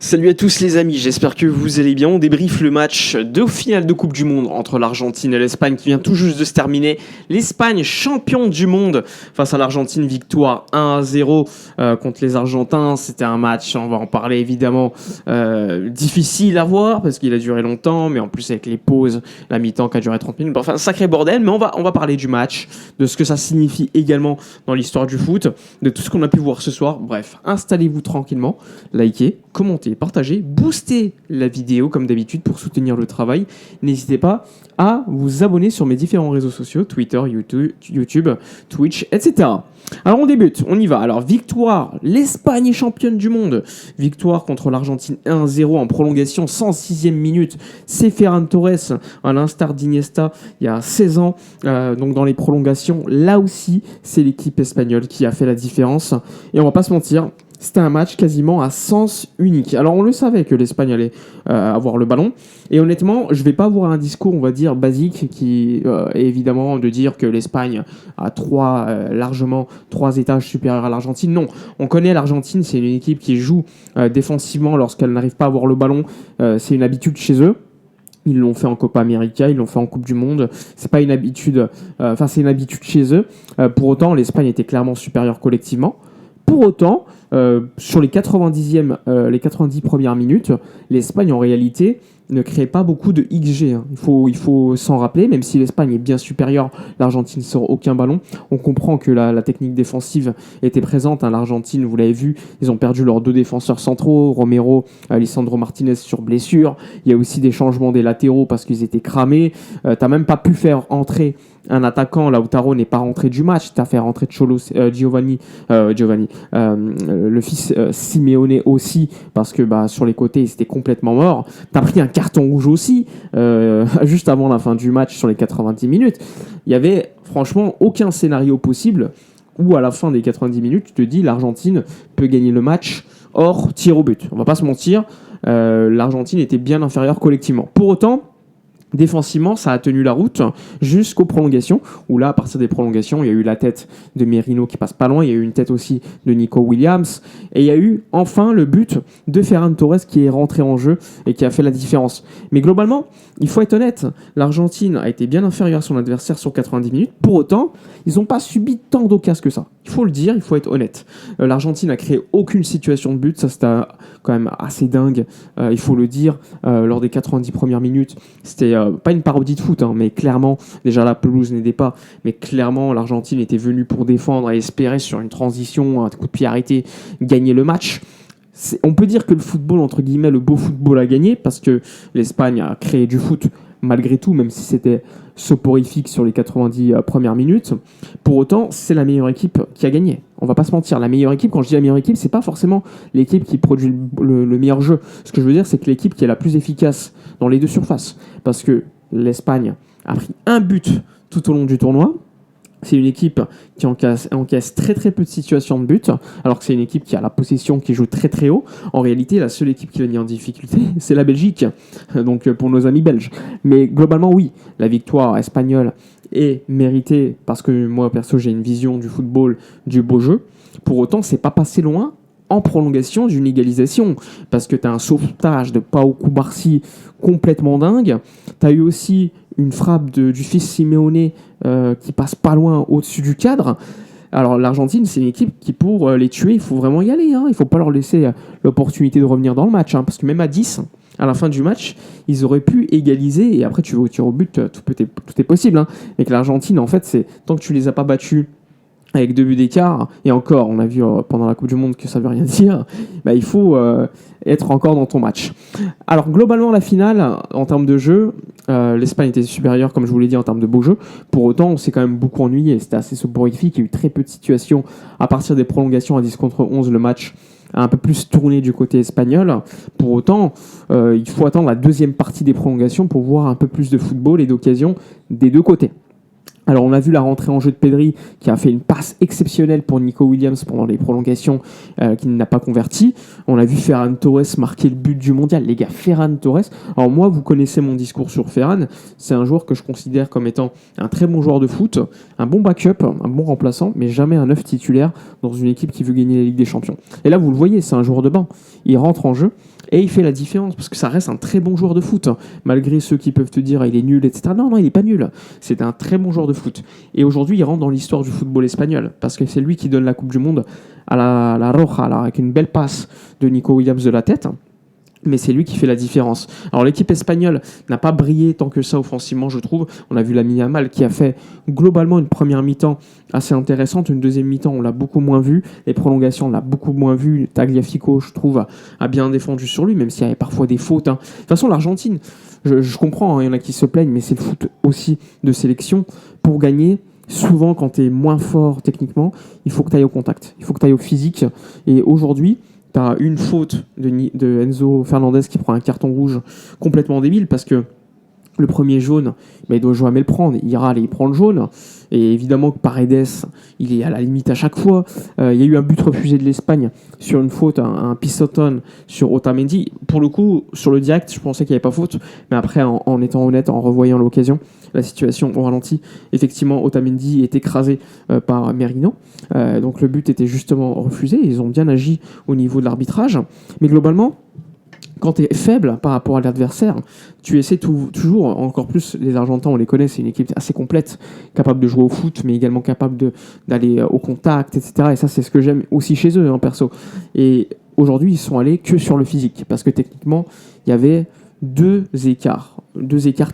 Salut à tous les amis, j'espère que vous allez bien. On débriefe le match de finale de Coupe du Monde entre l'Argentine et l'Espagne qui vient tout juste de se terminer. L'Espagne, champion du monde face à l'Argentine, victoire 1-0 contre les Argentins. C'était un match, on va en parler évidemment, difficile à voir parce qu'il a duré longtemps, mais en plus avec les pauses, la mi-temps qui a duré 30 minutes. Enfin, sacré bordel, mais on va parler du match, de ce que ça signifie également dans l'histoire du foot, de tout ce qu'on a pu voir ce soir. Bref, installez-vous tranquillement, likez, commentez, partagez, boostez la vidéo comme d'habitude pour soutenir le travail. N'hésitez pas à vous abonner sur mes différents réseaux sociaux, Twitter, YouTube, Twitch, etc. Alors on débute, on y va. Alors victoire, l'Espagne est championne du monde. Victoire contre l'Argentine 1-0 en prolongation, 106e minute. C'est Ferran Torres, à l'instar d'Iniesta il y a 16 ans. Donc dans les prolongations, là aussi, c'est l'équipe espagnole qui a fait la différence. Et on va pas se mentir, c'était un match quasiment à sens unique. Alors on le savait que l'Espagne allait avoir le ballon. Et honnêtement, je ne vais pas avoir un discours, on va dire, basique qui est évidemment de dire que l'Espagne a largement 3 étages supérieurs à l'Argentine. Non, on connaît l'Argentine, c'est une équipe qui joue défensivement lorsqu'elle n'arrive pas à avoir le ballon. C'est une habitude chez eux. Ils l'ont fait en Copa América, ils l'ont fait en Coupe du Monde. C'est pas une habitude, c'est une habitude chez eux. Pour autant, l'Espagne était clairement supérieure collectivement. Pour autant, sur les 90 premières minutes, l'Espagne en réalité ne crée pas beaucoup de XG. Hein. Il faut s'en rappeler, même si l'Espagne est bien supérieure, l'Argentine ne sort aucun ballon. On comprend que la technique défensive était présente. Hein. L'Argentine, vous l'avez vu, ils ont perdu leurs 2 défenseurs centraux, Romero, Lisandro Martinez sur blessure. Il y a aussi des changements des latéraux parce qu'ils étaient cramés. T'as même pas pu faire entrer un attaquant. Lautaro n'est pas rentré du match. T'as fait rentrer Giovanni, le fils Simeone aussi, parce que sur les côtés, ils étaient complètement morts. T'as pris un carton rouge aussi, juste avant la fin du match sur les 90 minutes. Il y avait franchement aucun scénario possible où à la fin des 90 minutes, tu te dis l'Argentine peut gagner le match hors tir au but. On va pas se mentir, l'Argentine était bien inférieure collectivement. Pour autant, défensivement, ça a tenu la route jusqu'aux prolongations, où là, à partir des prolongations, il y a eu la tête de Merino qui passe pas loin, il y a eu une tête aussi de Nico Williams, et il y a eu enfin le but de Ferran Torres qui est rentré en jeu et qui a fait la différence. Mais globalement, il faut être honnête, l'Argentine a été bien inférieure à son adversaire sur 90 minutes, pour autant, ils n'ont pas subi tant d'occasions que ça. Il faut le dire, il faut être honnête. L'Argentine n'a créé aucune situation de but, ça c'était quand même assez dingue, il faut le dire, lors des 90 premières minutes, c'était pas une parodie de foot, hein, mais clairement, déjà la pelouse n'aidait pas, mais clairement l'Argentine était venue pour défendre et espérer sur une transition, un coup de pied arrêté, gagner le match. On peut dire que le football, entre guillemets, le beau football a gagné, parce que l'Espagne a créé du foot malgré tout, même si c'était soporifique sur les 90 premières minutes. Pour autant, c'est la meilleure équipe qui a gagné. On va pas se mentir, la meilleure équipe, quand je dis la meilleure équipe, c'est pas forcément l'équipe qui produit le meilleur jeu. Ce que je veux dire, c'est que l'équipe qui est la plus efficace dans les deux surfaces. Parce que l'Espagne a pris un but tout au long du tournoi. C'est une équipe qui encaisse très très peu de situations de but, alors que c'est une équipe qui a la possession, qui joue très très haut. En réalité, la seule équipe qui l'a mis en difficulté, c'est la Belgique, donc pour nos amis belges. Mais globalement, oui, la victoire espagnole est méritée, parce que moi, perso, j'ai une vision du football, du beau jeu. Pour autant, c'est pas passé loin en prolongation d'une égalisation, parce que tu as un sauvetage de Pau Cubarsí complètement dingue. Tu as eu aussi une frappe du fils Simeone qui passe pas loin au-dessus du cadre. Alors l'Argentine, c'est une équipe qui, pour les tuer, il faut vraiment y aller. Hein. Il ne faut pas leur laisser l'opportunité de revenir dans le match, hein, parce que même à 10, à la fin du match, ils auraient pu égaliser, et après tu vas au tir au but, tout est possible. Hein. Et que l'Argentine, en fait, c'est tant que tu les as pas battus avec 2 buts d'écart, et encore, on a vu pendant la Coupe du Monde que ça veut rien dire, il faut être encore dans ton match. Alors globalement, la finale, en termes de jeu, l'Espagne était supérieure, comme je vous l'ai dit, en termes de beau jeu. Pour autant, on s'est quand même beaucoup ennuyé, c'était assez soporifique, il y a eu très peu de situations. À partir des prolongations à 10 contre 11, le match a un peu plus tourné du côté espagnol. Pour autant, il faut attendre la deuxième partie des prolongations pour voir un peu plus de football et d'occasions des deux côtés. Alors on a vu la rentrée en jeu de Pedri qui a fait une passe exceptionnelle pour Nico Williams pendant les prolongations qui n'a pas converti. On a vu Ferran Torres marquer le but du mondial. Les gars, Ferran Torres, alors moi vous connaissez mon discours sur Ferran, c'est un joueur que je considère comme étant un très bon joueur de foot, un bon backup, un bon remplaçant, mais jamais un 9 titulaire dans une équipe qui veut gagner la Ligue des Champions. Et là vous le voyez, c'est un joueur de banc. Il rentre en jeu Et il fait la différence, parce que ça reste un très bon joueur de foot, hein. Malgré ceux qui peuvent te dire il est nul, etc. Non, non, il n'est pas nul. C'est un très bon joueur de foot. Et aujourd'hui, il rentre dans l'histoire du football espagnol, parce que c'est lui qui donne la Coupe du Monde à la Roja, là, avec une belle passe de Nico Williams de la tête. Mais c'est lui qui fait la différence. Alors l'équipe espagnole n'a pas brillé tant que ça offensivement, je trouve. On a vu Lamine Yamal qui a fait globalement une première mi-temps assez intéressante. Une deuxième mi-temps, on l'a beaucoup moins vu. Les prolongations, on l'a beaucoup moins vu. Tagliafico, je trouve, a bien défendu sur lui, même s'il y avait parfois des fautes, hein. De toute façon, l'Argentine, je comprends, hein, il y en a qui se plaignent, mais c'est le foot aussi de sélection. Pour gagner, souvent quand tu es moins fort techniquement, il faut que tu ailles au contact. Il faut que tu ailles au physique. Et aujourd'hui, tu as une faute de Enzo Fernandez qui prend un carton rouge complètement débile parce que le premier jaune, il doit jamais le prendre. Il râle et il prend le jaune. Et évidemment que Paredes, il est à la limite à chaque fois. Il y a eu un but refusé de l'Espagne sur une faute, un pisotón sur Otamendi. Pour le coup, sur le direct, je pensais qu'il n'y avait pas faute. Mais après, en étant honnête, en revoyant l'occasion, la situation au ralenti, effectivement, Otamendi est écrasé par Merino. Donc le but était justement refusé. Ils ont bien agi au niveau de l'arbitrage. Mais globalement, quand tu es faible par rapport à l'adversaire, tu essaies toujours, encore plus, les Argentins, on les connaît, c'est une équipe assez complète, capable de jouer au foot, mais également capable d'aller au contact, etc. Et ça, c'est ce que j'aime aussi chez eux, hein, perso. Et aujourd'hui, ils sont allés que sur le physique, parce que techniquement, il y avait deux écarts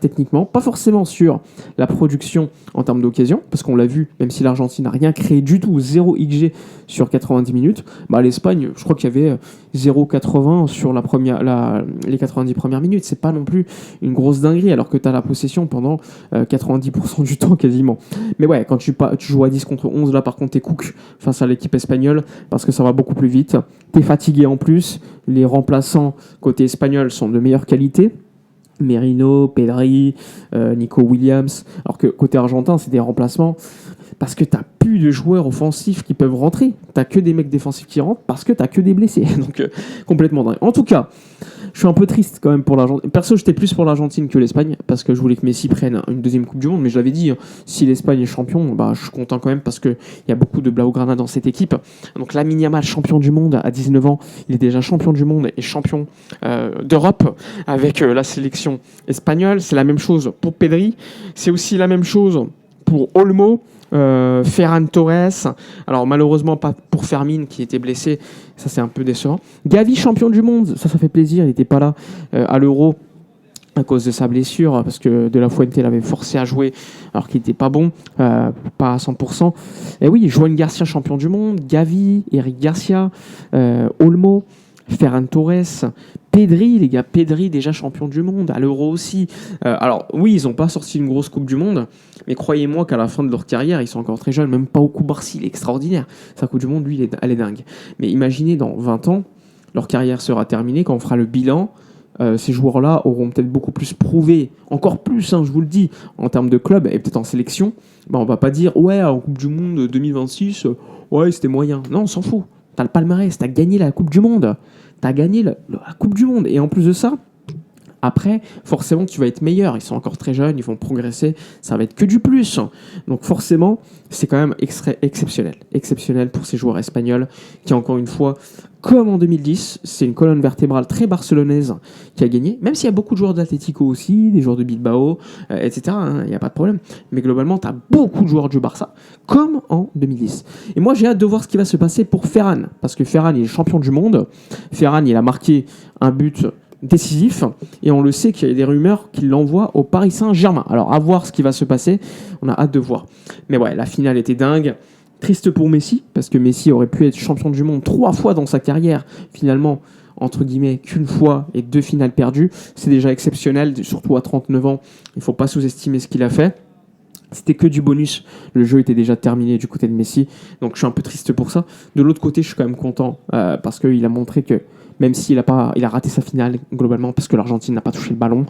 techniquement, pas forcément sur la production en termes d'occasion, parce qu'on l'a vu, même si l'Argentine n'a rien créé du tout, 0 XG sur 90 minutes, l'Espagne, je crois qu'il y avait 0,80 sur les 90 premières minutes, c'est pas non plus une grosse dinguerie, alors que tu as la possession pendant 90% du temps quasiment. Mais ouais, quand tu joues à 10 contre 11, là par contre t'es cook face à l'équipe espagnole, parce que ça va beaucoup plus vite, t'es fatigué en plus, les remplaçants côté espagnol sont de meilleure qualité, Merino, Pedri, Nico Williams, alors que côté argentin, c'est des remplacements parce que t'as plus de joueurs offensifs qui peuvent rentrer. T'as que des mecs défensifs qui rentrent parce que t'as que des blessés. Donc complètement dingue. En tout cas, je suis un peu triste quand même pour l'Argentine. Perso, j'étais plus pour l'Argentine que l'Espagne parce que je voulais que Messi prenne une deuxième Coupe du Monde. Mais je l'avais dit, hein, si l'Espagne est champion, je suis content quand même parce qu'il y a beaucoup de Blaugrana dans cette équipe. Donc Lamine Yamal, champion du monde à 19 ans, il est déjà champion du monde et champion d'Europe avec la sélection espagnole. C'est la même chose pour Pedri. C'est aussi la même chose pour Olmo. Ferran Torres, alors malheureusement pas pour Fermin qui était blessé, ça c'est un peu décevant. Gavi, champion du monde, ça fait plaisir, il n'était pas là à l'Euro à cause de sa blessure, parce que De La Fuente l'avait forcé à jouer alors qu'il n'était pas bon, pas à 100%. Et oui, Joan Garcia, champion du monde, Gavi, Eric Garcia, Olmo, Ferran Torres, Pedri, les gars, Pedri déjà champion du monde, à l'Euro aussi. Alors oui, ils n'ont pas sorti une grosse Coupe du Monde, mais croyez-moi qu'à la fin de leur carrière, ils sont encore très jeunes, même pas au coup Barcy, il est extraordinaire. Sa Coupe du Monde, lui, elle est dingue. Mais imaginez, dans 20 ans, leur carrière sera terminée, quand on fera le bilan, ces joueurs-là auront peut-être beaucoup plus prouvé, encore plus, hein, je vous le dis, en termes de club et peut-être en sélection. On va pas dire, ouais, en Coupe du Monde 2026, ouais, c'était moyen. Non, on s'en fout. T'as le palmarès, t'as gagné la Coupe du Monde. T'as gagné la Coupe du Monde. Et en plus de ça, après, forcément, tu vas être meilleur. Ils sont encore très jeunes, ils vont progresser. Ça va être que du plus. Donc forcément, c'est quand même exceptionnel. Exceptionnel pour ces joueurs espagnols qui, encore une fois, comme en 2010, c'est une colonne vertébrale très barcelonaise qui a gagné. Même s'il y a beaucoup de joueurs d'Atlético aussi, des joueurs de Bilbao, etc. Il n'y a pas de problème. Mais globalement, tu as beaucoup de joueurs du Barça, comme en 2010. Et moi, j'ai hâte de voir ce qui va se passer pour Ferran. Parce que Ferran, il est champion du monde. Ferran, il a marqué un but décisif, et on le sait qu'il y a des rumeurs qu'il l'envoie au Paris Saint-Germain. Alors à voir ce qui va se passer, on a hâte de voir. Mais ouais, la finale était dingue. Triste pour Messi, parce que Messi aurait pu être champion du monde 3 fois dans sa carrière, finalement, entre guillemets, qu'une fois et 2 finales perdues. C'est déjà exceptionnel, surtout à 39 ans, il ne faut pas sous-estimer ce qu'il a fait. C'était que du bonus, le jeu était déjà terminé du côté de Messi, donc je suis un peu triste pour ça. De l'autre côté, je suis quand même content, parce qu'il a montré que même s'il il a raté sa finale globalement parce que l'Argentine n'a pas touché le ballon,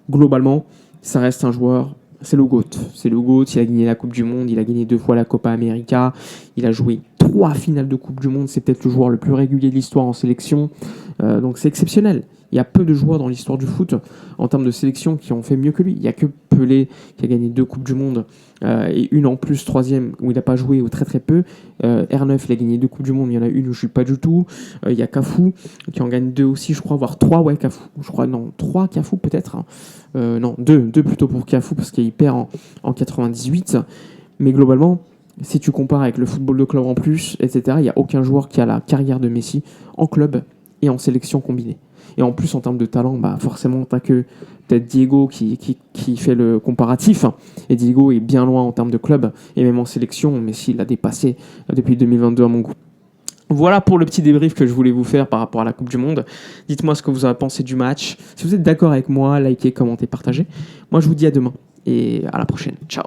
globalement, ça reste un joueur, c'est le GOAT. C'est le GOAT, il a gagné la Coupe du Monde, il a gagné 2 fois la Copa América, il a joué 3 finales de Coupe du Monde, c'est peut-être le joueur le plus régulier de l'histoire en sélection, donc c'est exceptionnel. Il y a peu de joueurs dans l'histoire du foot en termes de sélection qui ont fait mieux que lui. Il n'y a que Pelé qui a gagné 2 Coupes du Monde et une en plus, 3e, où il n'a pas joué ou très très peu. R9, il a gagné 2 Coupes du Monde, il y en a une où je ne suis pas du tout. Il y a Cafu qui en gagne 2 aussi, je crois, voire 3, ouais, Cafu. Je crois, non, 3 Cafu peut-être. Non, 2 plutôt pour Cafu parce qu'il perd en 98. Mais globalement, si tu compares avec le football de club en plus, etc., il n'y a aucun joueur qui a la carrière de Messi en club et en sélection combinée. Et en plus, en termes de talent, forcément, tu n'as que peut-être Diego qui fait le comparatif. Et Diego est bien loin en termes de club et même en sélection. Messi l'a dépassé depuis 2022 à mon goût. Voilà pour le petit débrief que je voulais vous faire par rapport à la Coupe du Monde. Dites-moi ce que vous avez pensé du match. Si vous êtes d'accord avec moi, likez, commentez, partagez. Moi, je vous dis à demain et à la prochaine. Ciao.